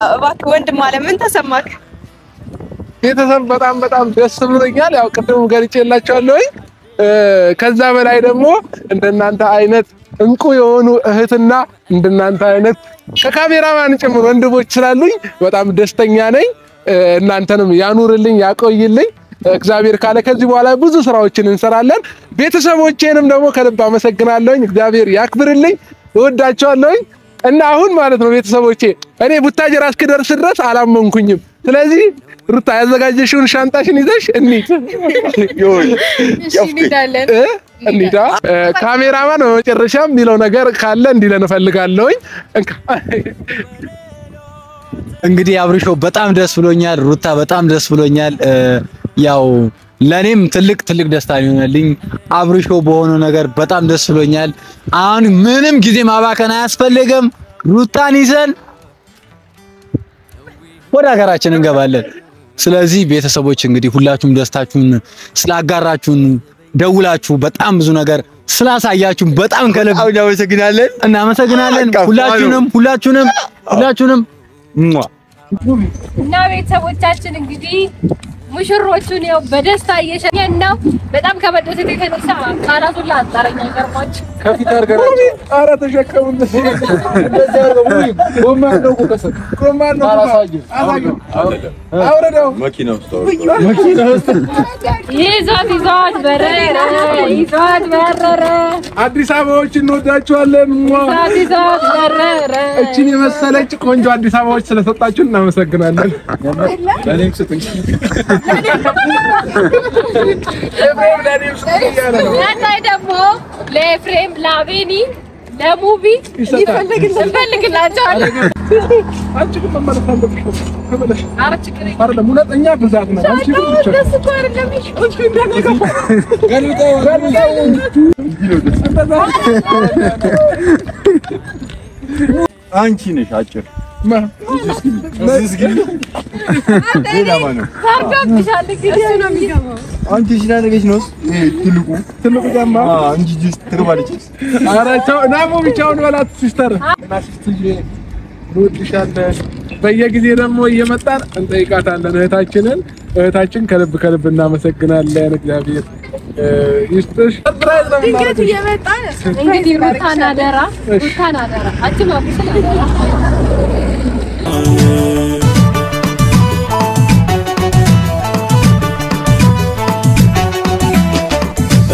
እባክህ ወንድም አለ ምን ተሰማክ? ቤተሰብ በጣም ደስ ብሎኛል። ያው ቅድም ገልጬላችኋለሁ። ከዛ በላይ ደግሞ እንደናንተ አይነት እንቁ የሆኑ እህትና እንደናንተ አይነት ከካሜራማን ጭምር ወንድሞች ስላሉኝ በጣም ደስተኛ ነኝ። እናንተንም ያኑርልኝ ያቆይልኝ እግዚአብሔር ካለ ከዚህ በኋላ ብዙ ስራዎችን እንሰራለን። ቤተሰቦቼንም ደግሞ ከልብ አመሰግናለሁ። እግዚአብሔር ያክብርልኝ። እወዳቸዋለሁ። እና አሁን ማለት ነው ቤተሰቦቼ እኔ ቡታጀራ እስክደርስ ድረስ አላመንኩኝም። ስለዚህ ሩታ ያዘጋጀሽውን ሻንጣሽን ይዘሽ እንሂድ። እንሂድ። ካሜራማን በመጨረሻም የሚለው ነገር ካለ እንዲለን እፈልጋለሁ። እንግዲህ አብርሾ በጣም ደስ ብሎኛል። ሩታ በጣም ደስ ብሎኛል። ያው ለኔም ትልቅ ደስታ ነው። አብርሾ በሆነ ነገር በጣም ደስ ብሎኛል። አሁን ምንም ጊዜ ማባከን አያስፈልግም። ሩታን ይዘን ወደ ሀገራችን እንገባለን። ስለዚህ ቤተሰቦች እንግዲህ ሁላችሁም ደስታችሁን ስላጋራችሁን ደውላችሁ በጣም ብዙ ነገር ስላሳያችሁን በጣም ከልብ እናመሰግናለን። ሁላችሁንም እና ቤተሰቦቻችን እንግዲህ ሙሽሮቹን ያው በደስታ እየሸኘን ነው። በጣም ከመደሰት የተነሳ ቃላቱን ላጣረኛ ገርማች ከፊት አርገና አራ ተሸከሙን እንደዚህ አርገው ወማነው አውረደው መኪና ውስጥ ይዟት በረረ አዲስ አበባዎች እንወዳችኋለን። ይዟት በረረ እቺን የመሰለች ቆንጆ አዲስ አበባዎች ስለሰጣችሁ እናመሰግናለን። ለኔም ስጡኝ። ያታይ ደግሞ ለኤፍሬም ላቤኒ ለሙቢ ይፈልግላቸዋል። አንቺ ግን መመለስ ተመለሽ። አይደለም ሁለተኛ ብዛት ነው። አንቺ ግን ብቻ ደስ እኮ አይደለም። አንቺ ነሽ አጭር አንቺ ሲናደገች ነው ትልቁ ጃማ አንቺ ጁስ ትርባለች። ኧረ ተው ናሙ ብቻውን በላት ሲስተር እና ሲስተር ሩትሻለሽ በየጊዜ ደግሞ እየመጣን እንጠይቃታለን እህታችን ከልብ እናመሰግናለን። እግዚአብሔር ይስጥሽ። ድንገት እየመጣን እንግዲህ ሩታና ደራ አትማቁ ስለደራ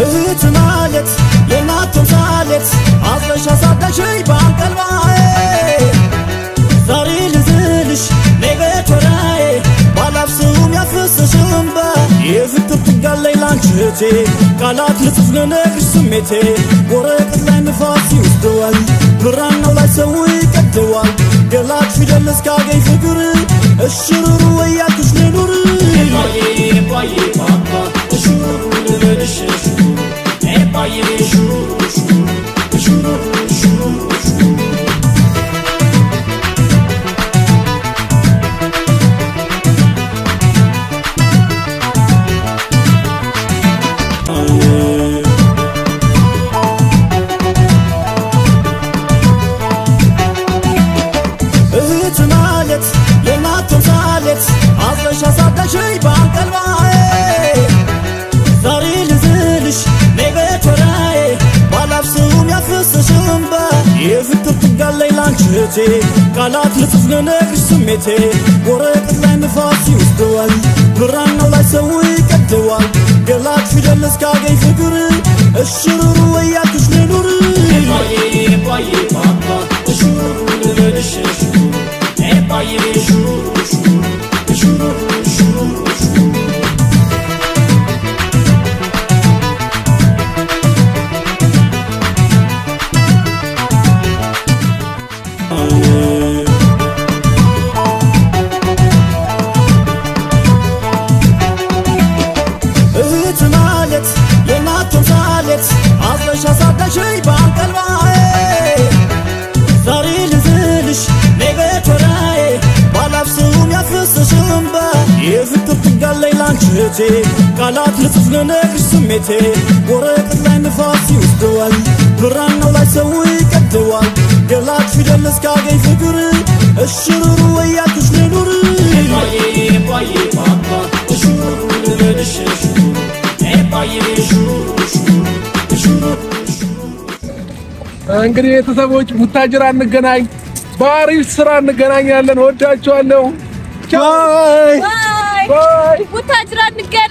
እህት ማለት የናት ማለት አዝለሽ አሳዳሽኝ ባንቀልባዬ ዛሬ ልዝልሽ ነገ ተራዬ ባላፍስም ያፈሰሽም የፍቅር ትጋለይ ላንቺቴ ቃላት ልጽፍ ልነግርሽ ስሜቴ ወረቀት ላይ ንፋስ ይወስደዋል ብራናው ላይ ሰው ይቀደዋል ገላች ፊደል እስካገኝ ፍቅር እሽሩሩ ወያልኩሽ ልኑር ባዬ ባባ እሽሩሩ ልበልሽ ባዬ እሽሩሩ እህት ማለት የናት ማለት አዝለሽ አሳዳሽኝ ባንቀልባዬ ዛሬ ልዝልሽ ነገ ተራዬ ባላፍስም ያፈሰሽም የፍቅር ትጋለይ ላንቺቴ ቃላት ልጽፍ ልነግርሽ ስሜቴ ወረቀት ላይ ንፋስ ይወስደዋል ብራናው ላይ ሰው ይቀደዋል ገላች ፊደል እስካገኝ ፍቅር እሽሩሩ ወያልኩሽ ልኑር ባዬ ባባ እሽሩሩ ልበልሽ ባዬ እሽሩሩ እህት ማለት የናት ማለት አዝለሽ አሳዳሽኝ ባንቀልባዬ ዛሬ ልዝልሽ ነገ ተራዬ ባላፍስም ያፈሰሽም የፍቅር ትጋለይ ላንቺቴ ቃላት ልጽፍ ልነግርሽ ስሜቴ ወረቀት ላይ ንፋስ ይወስደዋል ብራናው ላይ ሰው ይቀደዋል ገላች ፊደል እስካገኝ ፍቅር እሽሩሩ ወያልኩሽ ልኑር ባዬ ባዬ ባባ እሽሩሩ ልበልሽ ባዬ እሽሩሩ እንግዲህ ቤተሰቦች ቡታጅራ እንገናኝ በአሪፍ ስራ እንገናኛለን ወዳችኋለሁ ባይ ባይ ቡታጅራ እንገናኝ